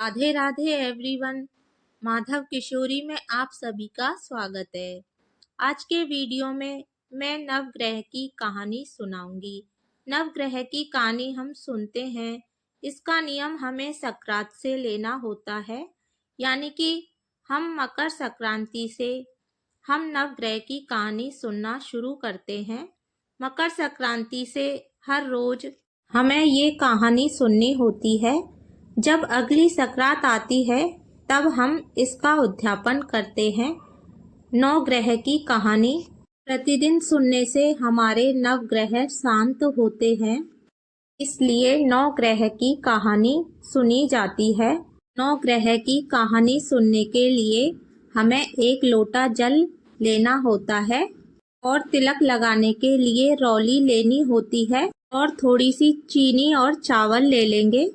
Radhe Radhe everyone. Madhav किशोरी में आप सभी का स्वागत है। आज के वीडियो में मैं नवग्रह की कहानी सुनाऊंगी। नवग्रह की कहानी हम सुनते हैं, इसका नियम हमें संक्रांत से लेना होता है, यानी कि हम मकर संक्रांति से हम नवग्रह की कहानी सुनना शुरू करते हैं। मकर संक्रांति से हर रोज हमें ये कहानी सुननी होती है। जब अगली संक्रांत आती है तब हम इसका उद्यापन करते हैं। नवग्रह की कहानी प्रतिदिन सुनने से हमारे नवग्रह शांत होते हैं, इसलिए नवग्रह की कहानी सुनी जाती है। नवग्रह की कहानी सुनने के लिए हमें एक लोटा जल लेना होता है और तिलक लगाने के लिए रौली लेनी होती है और थोड़ी सी चीनी और चावल ले लेंगे।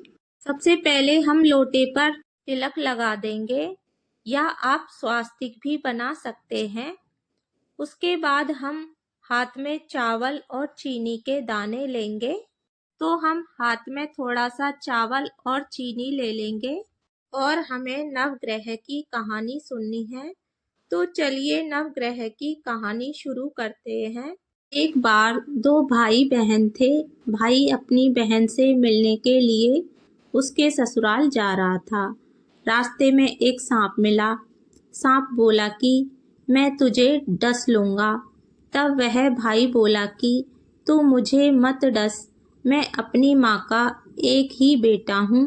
सबसे पहले हम लोटे पर तिलक लगा देंगे, या आप स्वास्तिक भी बना सकते हैं। उसके बाद हम हाथ में चावल और चीनी के दाने लेंगे। तो हम हाथ में थोड़ा सा चावल और चीनी ले लेंगे और हमें नवग्रह की कहानी सुननी है। तो चलिए नवग्रह की कहानी शुरू करते हैं। एक बार दो भाई बहन थे। भाई अपनी बहन से मिलने के लिए उसके ससुराल जा रहा था। रास्ते में एक सांप मिला। सांप बोला कि मैं तुझे डस लूँगा। तब वह भाई बोला कि तू मुझे मत डस, मैं अपनी माँ का एक ही बेटा हूँ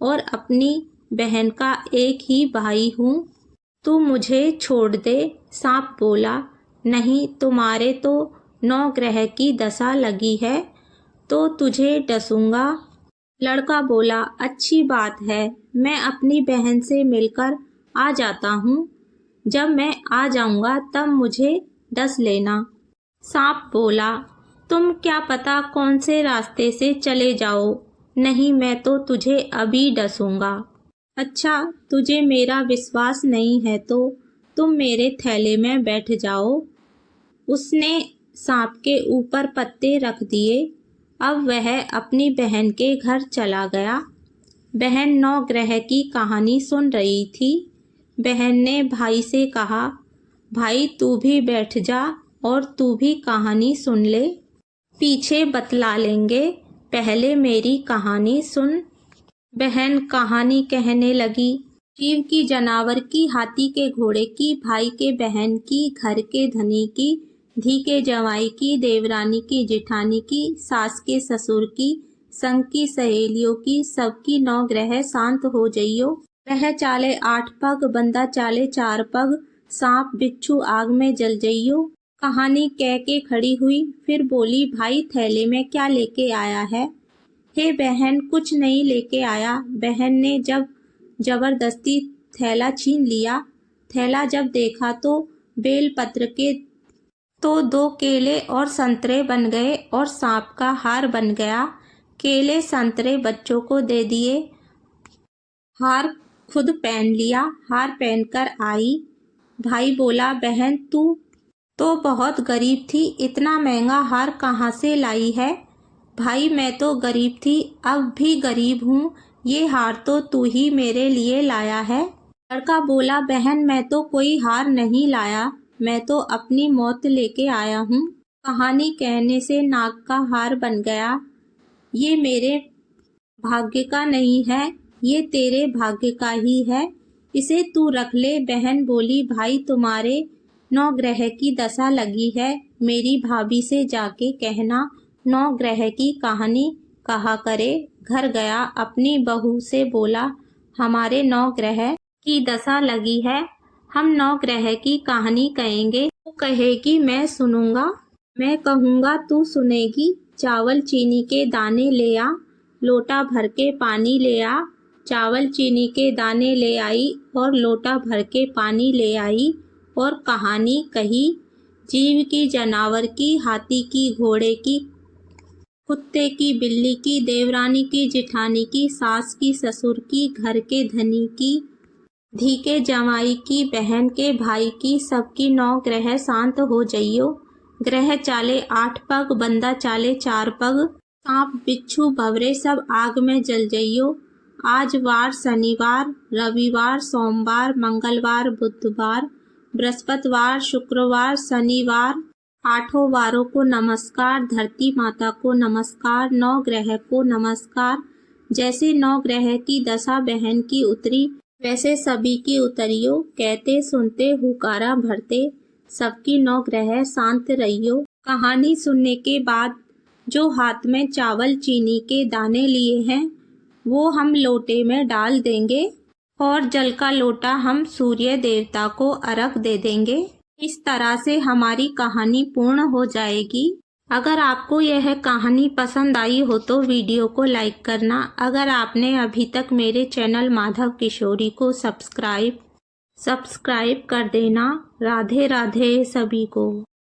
और अपनी बहन का एक ही भाई हूँ, तू मुझे छोड़ दे। सांप बोला, नहीं, तुम्हारे तो नवग्रह की दशा लगी है तो तुझे डसूंगा। लड़का बोला, अच्छी बात है, मैं अपनी बहन से मिलकर आ जाता हूँ। जब मैं आ जाऊँगा तब मुझे डस लेना। सांप बोला, तुम क्या पता कौन से रास्ते से चले जाओ, नहीं, मैं तो तुझे अभी डसूंगा। अच्छा, तुझे मेरा विश्वास नहीं है तो तुम मेरे थैले में बैठ जाओ। उसने सांप के ऊपर पत्ते रख दिए। अब वह अपनी बहन के घर चला गया। बहन नवग्रह की कहानी सुन रही थी। बहन ने भाई से कहा, भाई तू भी बैठ जा और तू भी कहानी सुन ले, पीछे बतला लेंगे, पहले मेरी कहानी सुन। बहन कहानी कहने लगी। जीव की, जानवर की, हाथी के, घोड़े की, भाई के बहन की, घर के धनी की, धी के जवाई की, देवरानी की, जेठानी की, सास के ससुर की, संग की सहेलियों की, सबकी नवग्रह शांत हो जइयो। वह चाले 8 पग, बंदा चाले 4 पग, सांप बिच्छू आग में जल जइयो। कहानी कह के खड़ी हुई, फिर बोली, भाई थैले में क्या लेके आया है? हे बहन, कुछ नहीं लेके आया। बहन ने जब जबरदस्ती थैला छीन लिया। थैला जब देखा तो बेलपत्र के तो 2 केले और संतरे बन गए और सांप का हार बन गया। केले संतरे बच्चों को दे दिए, हार खुद पहन लिया। हार पहनकर आई। भाई बोला, बहन तू तो बहुत गरीब थी, इतना महंगा हार कहाँ से लाई है? भाई मैं तो गरीब थी, अब भी गरीब हूँ, ये हार तो तू ही मेरे लिए लाया है। लड़का बोला, बहन मैं तो कोई हार नहीं लाया, मैं तो अपनी मौत लेके आया हूँ। कहानी कहने से नाग का हार बन गया। ये मेरे भाग्य का नहीं है, ये तेरे भाग्य का ही है, इसे तू रख ले। बहन बोली, भाई तुम्हारे नवग्रह की दशा लगी है, मेरी भाभी से जाके कहना नवग्रह की कहानी कहा करे। घर गया, अपनी बहू से बोला, हमारे नवग्रह की दशा लगी है, हम नवग्रह की कहानी कहेंगे। वो कहेगी मैं सुनूंगा, मैं कहूँगा तू सुनेगी। चावल चीनी के दाने ले आ, लोटा भर के पानी ले आ। चावल चीनी के दाने ले आई और लोटा भर के पानी ले आई और कहानी कही। जीव की, जानवर की, हाथी की, घोड़े की, कुत्ते की, बिल्ली की, देवरानी की, जेठानी की, सास की, ससुर की, घर के धनी की, धी के जवाई की, बहन के भाई की, सबकी नवग्रह शांत हो जइयो। ग्रह चाले 8 पग, बंदा चाले 4 पग, सांप बिच्छू भवरे सब आग में जल जइयो। आज वार शनिवार, रविवार, सोमवार, मंगलवार, बुधवार, बृहस्पतिवार, शुक्रवार, शनिवार। 8 वारों को नमस्कार। धरती माता को नमस्कार। 9 ग्रह को नमस्कार। जैसे 9 ग्रह की दशा बहन की उतरी, वैसे सभी की उतरियो। कहते सुनते हुकारा भरते, सबकी 9 ग्रह शांत रहियो। कहानी सुनने के बाद जो हाथ में चावल चीनी के दाने लिए हैं वो हम लोटे में डाल देंगे और जल का लोटा हम सूर्य देवता को अर्घ दे देंगे। इस तरह से हमारी कहानी पूर्ण हो जाएगी। अगर आपको यह कहानी पसंद आई हो तो वीडियो को लाइक करना। अगर आपने अभी तक मेरे चैनल माधव किशोरी को सब्सक्राइब कर देना। राधे राधे सभी को।